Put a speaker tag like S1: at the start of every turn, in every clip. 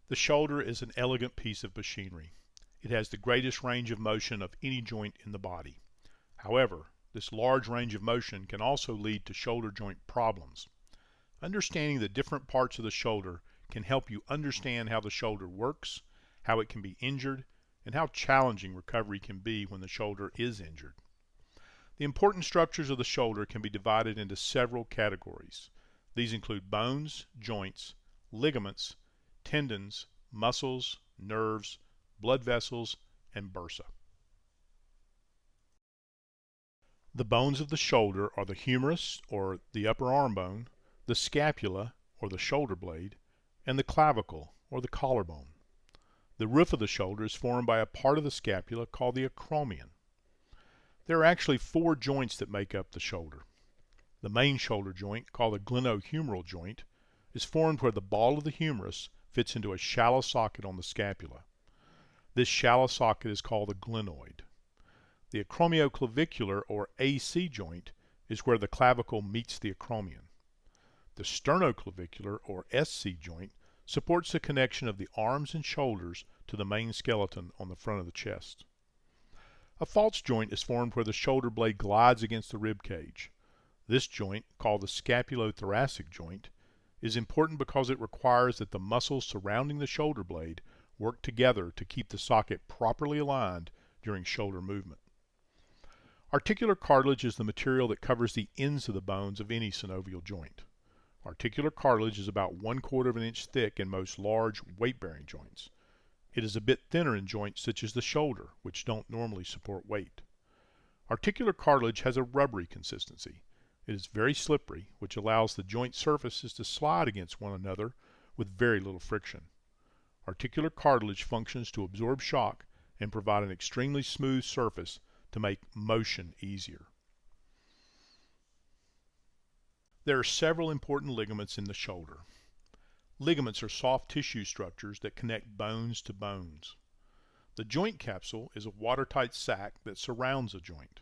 S1: The shoulder is an elegant piece of machinery. It has the greatest range of motion of any joint in the body. However, this large range of motion can also lead to shoulder joint problems. Understanding the different parts of the shoulder can help you understand how the shoulder works, how it can be injured, and how challenging recovery can be when the shoulder is injured. The important structures of the shoulder can be divided into several categories. These include bones, joints, ligaments, tendons, muscles, nerves, blood vessels, and bursa. The bones of the shoulder are the humerus, or the upper arm bone, the scapula, or the shoulder blade, and the clavicle, or the collarbone. The roof of the shoulder is formed by a part of the scapula called the acromion. There are actually 4 joints that make up the shoulder. The main shoulder joint, called the glenohumeral joint, is formed where the ball of the humerus fits into a shallow socket on the scapula. This shallow socket is called the glenoid. The acromioclavicular, or AC joint, is where the clavicle meets the acromion. The sternoclavicular, or SC joint, supports the connection of the arms and shoulders to the main skeleton on the front of the chest. A false joint is formed where the shoulder blade glides against the rib cage. This joint, called the scapulothoracic joint, is important because it requires that the muscles surrounding the shoulder blade work together to keep the socket properly aligned during shoulder movement. Articular cartilage is the material that covers the ends of the bones of any synovial joint. Articular cartilage is about 1/4 of an inch thick in most large, weight-bearing joints. It is a bit thinner in joints such as the shoulder, which don't normally support weight. Articular cartilage has a rubbery consistency. It is very slippery, which allows the joint surfaces to slide against one another with very little friction. Articular cartilage functions to absorb shock and provide an extremely smooth surface to make motion easier. There are several important ligaments in the shoulder. Ligaments are soft tissue structures that connect bones to bones. The joint capsule is a watertight sac that surrounds a joint.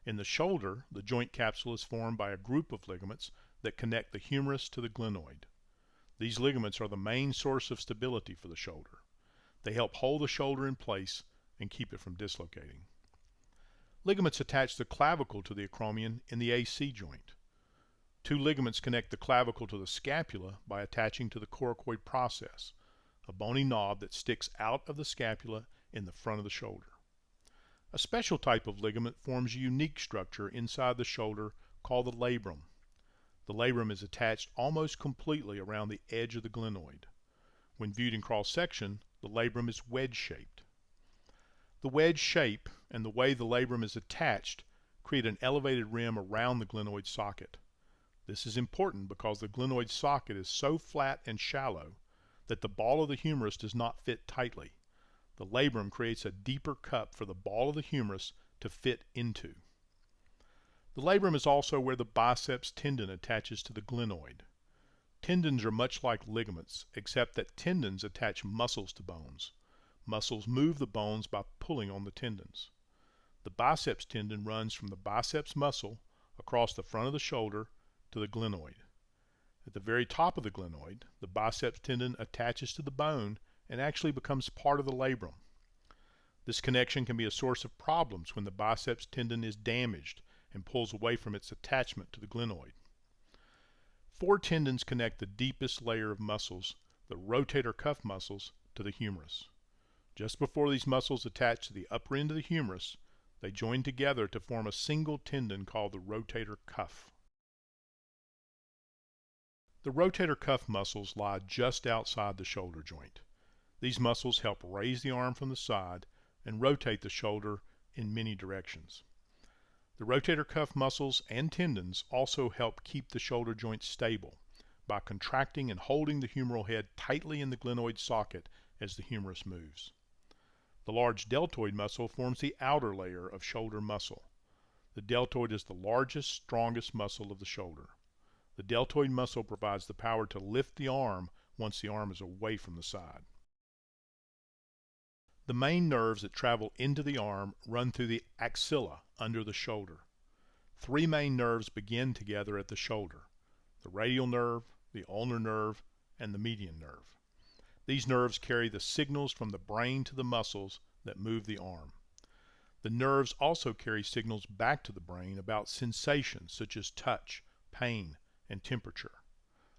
S1: In the shoulder, the joint capsule is formed by a group of ligaments that connect the humerus to the glenoid. These ligaments are the main source of stability for the shoulder. They help hold the shoulder in place and keep it from dislocating. Ligaments attach the clavicle to the acromion in the AC joint. 2 ligaments connect the clavicle to the scapula by attaching to the coracoid process, a bony knob that sticks out of the scapula in the front of the shoulder. A special type of ligament forms a unique structure inside the shoulder called the labrum. The labrum is attached almost completely around the edge of the glenoid. When viewed in cross-section, the labrum is wedge-shaped. The wedge shape and the way the labrum is attached create an elevated rim around the glenoid socket. This is important because the glenoid socket is so flat and shallow that the ball of the humerus does not fit tightly. The labrum creates a deeper cup for the ball of the humerus to fit into. The labrum is also where the biceps tendon attaches to the glenoid. Tendons are much like ligaments, except that tendons attach muscles to bones. Muscles move the bones by pulling on the tendons. The biceps tendon runs from the biceps muscle across the front of the shoulder to the glenoid. At the very top of the glenoid, the biceps tendon attaches to the bone and actually becomes part of the labrum. This connection can be a source of problems when the biceps tendon is damaged and pulls away from its attachment to the glenoid. 4 tendons connect the deepest layer of muscles, the rotator cuff muscles, to the humerus. Just before these muscles attach to the upper end of the humerus, they join together to form a single tendon called the rotator cuff. The rotator cuff muscles lie just outside the shoulder joint. These muscles help raise the arm from the side and rotate the shoulder in many directions. The rotator cuff muscles and tendons also help keep the shoulder joint stable by contracting and holding the humeral head tightly in the glenoid socket as the humerus moves. The large deltoid muscle forms the outer layer of shoulder muscle. The deltoid is the largest, strongest muscle of the shoulder. The deltoid muscle provides the power to lift the arm once the arm is away from the side. The main nerves that travel into the arm run through the axilla under the shoulder. 3 main nerves begin together at the shoulder: the radial nerve, the ulnar nerve, and the median nerve. These nerves carry the signals from the brain to the muscles that move the arm. The nerves also carry signals back to the brain about sensations such as touch, pain, and temperature.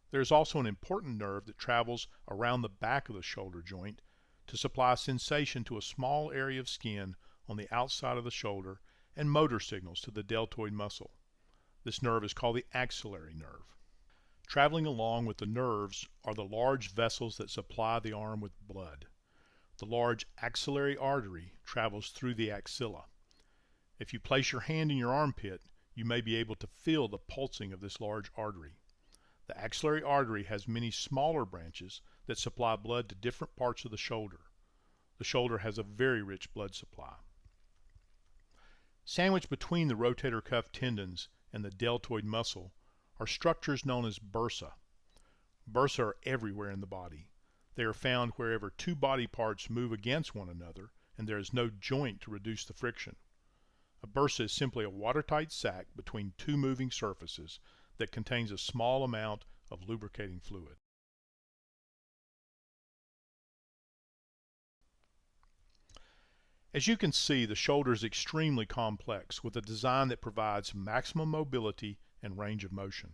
S1: There is also an important nerve that travels around the back of the shoulder joint to supply sensation to a small area of skin on the outside of the shoulder and motor signals to the deltoid muscle. This nerve is called the axillary nerve. Traveling along with the nerves are the large vessels that supply the arm with blood. The large axillary artery travels through the axilla. If you place your hand in your armpit, you may be able to feel the pulsing of this large artery. The axillary artery has many smaller branches that supply blood to different parts of the shoulder. The shoulder has a very rich blood supply. Sandwiched between the rotator cuff tendons and the deltoid muscle are structures known as bursa. Bursa are everywhere in the body. They are found wherever two body parts move against one another and there is no joint to reduce the friction. A bursa is simply a watertight sac between two moving surfaces that contains a small amount of lubricating fluid. As you can see, the shoulder is extremely complex with a design that provides maximum mobility and range of motion.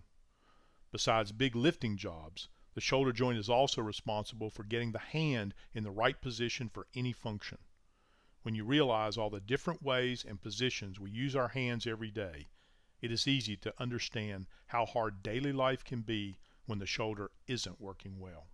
S1: Besides big lifting jobs, the shoulder joint is also responsible for getting the hand in the right position for any function. When you realize all the different ways and positions we use our hands every day, it is easy to understand how hard daily life can be when the shoulder isn't working well.